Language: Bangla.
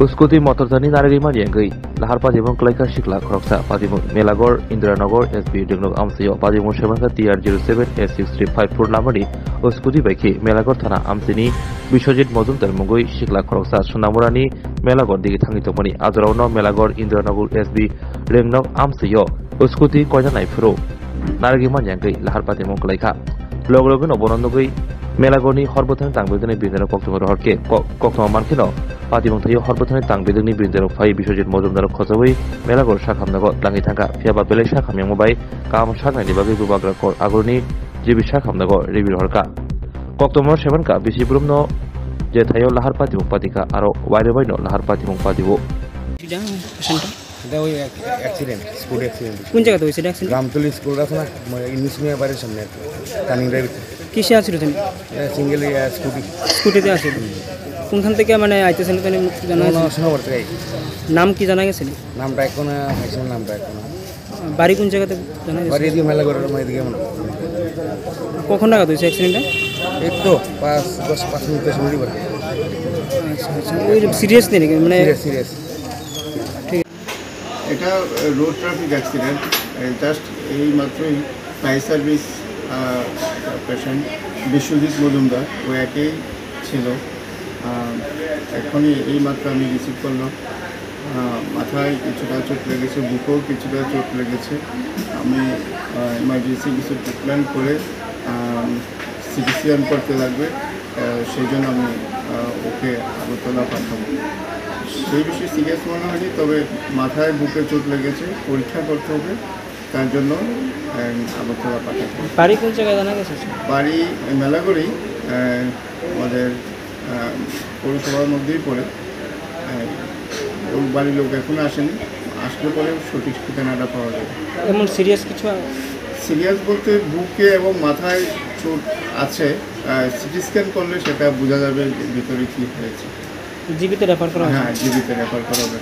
Uskuti motortani narigi maniangai lahar pajimung klaika shikla khoroksa pajimung Melagor Indranagar SB Dingnok Amsiyo pajimung semanka TR07 S6354 namani Uskuti baiki Melagor thana Amsini Bishojit Mojumdar mungoi shikla khoroksa Sunamurani Melagor digi thangi tongmani Ajarauno Melagor Indranagar SB Dingnok Amsiyo Uskuti kojanai phuru narigi maniangai lahar pajimung klaika loglogun oborondogoi Melagorni Horbotani Tangbedani Bindano Koktomor Horke Koktoma Mankino Patimongtayo Horbotani Tangbedani Bindano Fai Bishojit Mojumdar Khozawi Melagor Shakhamnago Langi Thanga Fiaba Bele Shakhamyang Mobai Kam Shaknani Bagi Bubagra Kor Agurni Jibi Shakhamnago Ribir Horka Koktomor Shemanka Bisibrumno Jetayo Lahar Patimong Patika Aro Wairebaino Lahar Patimong Patibo এটা ওই অ্যাক্সিডেন্ট স্কুল অ্যাক্সিডেন্ট কোন জায়গাতে হয়েছে অ্যাক্সিডেন্ট রামতলি স্কুল আছে না ইংলিশ মিডিয়াম বাড়ির সামনে টার্নিং ড্রাইভ কিসে আছিল তুমি সিঙ্গেল স্কুটি স্কুটিতে আছিল কোনখান থেকে মানে আইতেছেন তুমি জানা আছে শোনাবার থেকে নাম কি জানা গেছে নামটা এখন হাইছেন নামটা এখন বাড়ি কোন জায়গাতে জানা গেছে বাড়ি এদিকে মেলা করে এদিকে কখন নাগাদ হয়েছে অ্যাক্সিডেন্টটা এই তো 5-10 মিনিট শুরু করে আচ্ছা আচ্ছা ওই সিরিয়াস নেই নাকি মানে সিরিয়াস এটা রোড ট্রাফিক অ্যাক্সিডেন্ট জাস্ট এই মাত্রই fire service patient Biswajit Majumdar ও একই ছিল এখনই এই মাত্র আমি রিসিভ করলাম মাথায় কিছুটা চোট লেগেছে বুকেও কিছুটা চোট লেগেছে আমি এমার্জেন্সি কিছু ট্রিটমেন্ট করে সিটিসিয়ান করতে লাগবে সেই জন্য আমি ওকে আগরতলা পাঠাবো সেই বিষয়ে সিরিয়াস মনে হয়নি তবে মাথায় বুকে চোট লেগেছে পরীক্ষা করতে হবে তার জন্য আগরতলা পাঠাবো বাড়ি কোন জায়গায় জানা গেছে বাড়ি মেলাগড়েই আমাদের পৌরসভার মধ্যেই পড়ে ওর বাড়ির লোক এখনও আসেনি আসলে পরে সঠিক ঠিকানাটা পাওয়া যাবে এমন সিরিয়াস কিছু সিরিয়াস বলতে বুকে এবং মাথায় চোট আছে সিটি স্ক্যান করলে সেটা বোঝা যাবে ভিতরে কী হয়েছে জীবিত রেফার করা হ্যাঁ জীবিত রেফার করা হবে